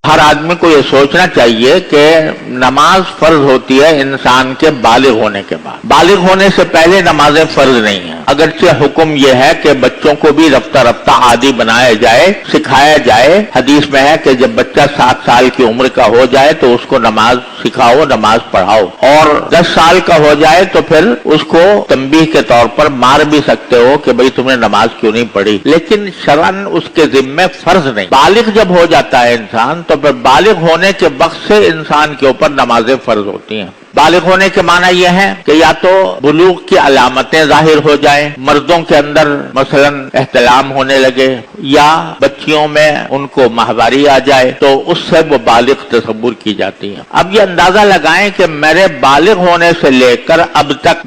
हर आदमी को ये सोचना चाहिए कि नमाज फर्ज होती है इंसान के बालिग होने के बाद। बालिग होने से पहले नमाजें फर्ज नहीं है। अगरचे हुक्म यह है कि बच्चों को भी रफ्ता रफ्ता आदी बनाया जाए, सिखाया जाए। हदीस में है कि जब बच्चा 7 साल की उम्र का हो जाए तो उसको नमाज सिखाओ, नमाज पढ़ाओ, और 10 साल का हो जाए तो फिर उसको तंबीह के तौर पर मार भी सकते हो कि भाई तुमने नमाज क्यों नहीं पढ़ी, लेकिन शरअन उसके जिम्मे फर्ज नहीं। बालिग जब हो जाता है इंसान तो फिर बालिग होने के वक्त से इंसान के ऊपर नमाजें फर्ज होती हैं। बालिग होने के माना यह है कि या तो बुलूग की अलामतें जाहिर हो जाएं, मर्दों के अंदर मसलन एहतलाम होने लगे, या बच्चियों में उनको माहवारी आ जाए, तो उससे वो बालिग तसव्वुर की जाती है। अब ये अंदाजा लगाएं कि मेरे बालिग होने से लेकर अब तक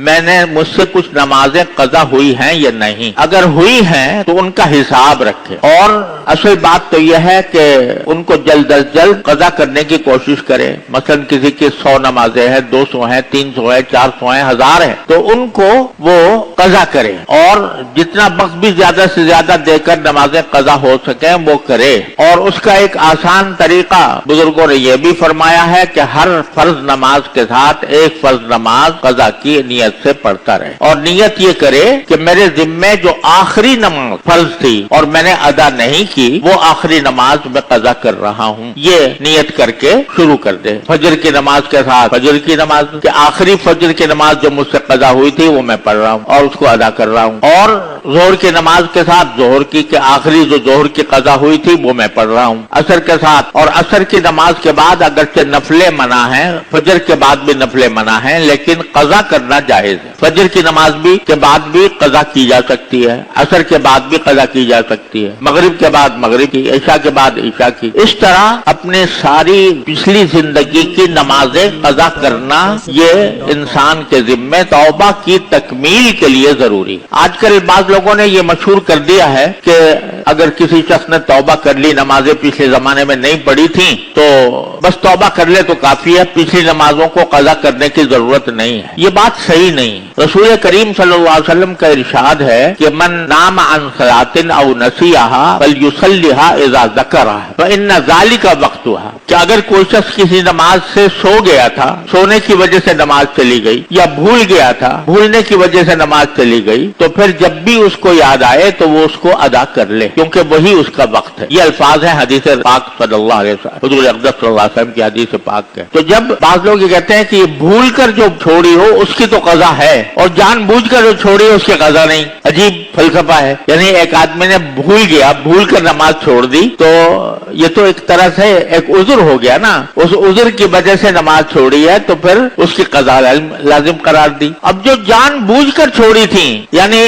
मुझसे कुछ नमाजें कज़ा हुई हैं या नहीं। अगर हुई हैं तो उनका हिसाब रखें, और असल बात तो यह है कि उनको जल्द अज जल्द कज़ा करने की कोशिश करें। मसलन किसी की 100 नमाजें हैं, 200 है, 300 है, 400 है, 1000 है, तो उनको वो कज़ा करें, और जितना वक्त भी ज्यादा से ज्यादा देकर नमाजें कज़ा हो सके वो करे। और उसका एक आसान तरीका बुजुर्गों ने यह भी फरमाया है कि हर फर्ज नमाज के साथ एक फर्ज नमाज कज़ा की नियत से पढ़ता रहे, और नियत ये करे कि मेरे जिम्मे जो आखिरी नमाज फर्ज थी और मैंने अदा नहीं की, वो आखिरी नमाज मैं कज़ा कर रहा हूँ, ये नियत करके शुरू कर दे। फजर की नमाज के साथ फजर की नमाज कि आखिरी फजर की नमाज जो मुझसे कज़ा हुई थी वो मैं पढ़ रहा हूँ और उसको अदा कर रहा हूँ, और जोहर की नमाज के साथ जोहर की आखिरी जो जोहर की कज़ा हुई थी वो मैं पढ़ रहा हूँ। असर के साथ और असर की नमाज के बाद अगरचे नफले मना है, फजर के बाद भी नफले मना है, लेकिन कज़ा करना जायज है। फजर की नमाज भी के बाद भी कज़ा की जा सकती है, असर के बाद भी कज़ा की जा सकती है, मगरिब के बाद मगरिब की, ईशा के बाद ईशा की। इस तरह अपने सारी पिछली जिंदगी की नमाजें कज़ा करना ये इंसान के जिम्मे तौबा की तकमील के लिए जरूरी है। आजकल बाज़ लोगों ने ये मशहूर कर दिया है कि अगर किसी शख्स ने तौबा कर ली, नमाजें पिछले जमाने में नहीं पढ़ी थी, तो बस तौबा कर ले तो काफी है, पिछली नमाजों को कज़ा करने की जरूरत नहीं है। ये बात सही नहीं। रसूल करीम सल्लल्लाहु अलैहि वसल्लम का इरशाद है कि मन नाम अन सलातिन औ नसियहा फलयुसल्लिहा इज़ा ज़करहा व इन्ना ज़ालिका वक्तुहा, कि अगर कोई शख्स किसी नमाज से सो गया था, सोने की वजह से नमाज चली गई, या भूल गया था, भूलने की वजह से नमाज चली गई, तो फिर जब भी उसको याद आए तो वो उसको अदा कर ले, क्योंकि वही उसका वक्त है। ये अल्फाज है हदीस पाक सल्लल्लाहु अलैहि वसल्लम, हुजूर अक़दस सल्लल्लाहु अलैहि वसल्लम की हदीस पाक है। तो जब बाज़ लोग ये कहते हैं कि भूल कर जो छोड़ी हो उसकी तो कज़ा है, और जानबूझ कर जो छोड़ी हो उसकी कज़ा नहीं, अजीब फलसफा है। यानी एक आदमी ने भूल गया, भूल कर नमाज छोड़ दी, तो ये तो एक तरह से एक उज़्र हो गया ना, उस उज़्र की वजह से नमाज छोड़ी है तो फिर उसकी कज़ा लाजिम करार दी। अब जो जानबूझकर छोड़ी थी, यानी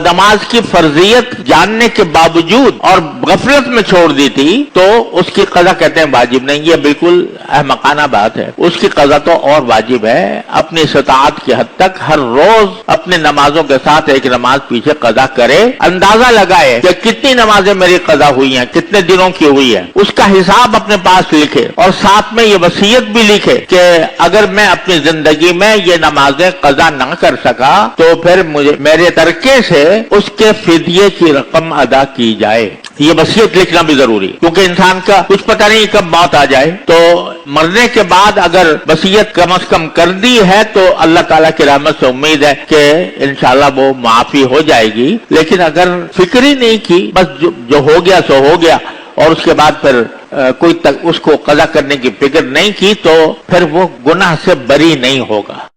नमाज की फर्जियत जानने के बावजूद और गफलत में छोड़ दी थी, तो उसकी कज़ा कहते हैं वाजिब नहीं। ये बिल्कुल अहमकाना बात है। उसकी कज़ा तो और वाजिब है। अपनी इस्ताअत की हद तक हर रोज अपने नमाजों के साथ एक नमाज पीछे कज़ा करे, अंदाजा लगाए कि कितनी नमाजें मेरी कज़ा हुई हैं, कितने दिनों की हुई है, उसका हिसाब अपने पास लिखे, और साथ में ये वसीयत भी लिखे कि अगर मैं अपनी जिंदगी में ये नमाजें कज़ा ना कर सका तो फिर मुझे मेरे तरके से उसके फिदिये की रकम अदा की जाए। ये वसीयत लिखना भी जरूरी, क्योंकि इंसान का कुछ पता नहीं कब मौत आ जाए। तो मरने के बाद अगर वसीयत कम से कम कर दी है तो अल्लाह ताला की रहमत से उम्मीद है कि इंशाल्लाह वो माफी हो जाएगी। लेकिन अगर फिक्र ही नहीं की, बस जो हो गया सो हो गया, और उसके बाद फिर कोई तक उसको कज़ा करने की फिक्र नहीं की, तो फिर वो गुनाह से बरी नहीं होगा।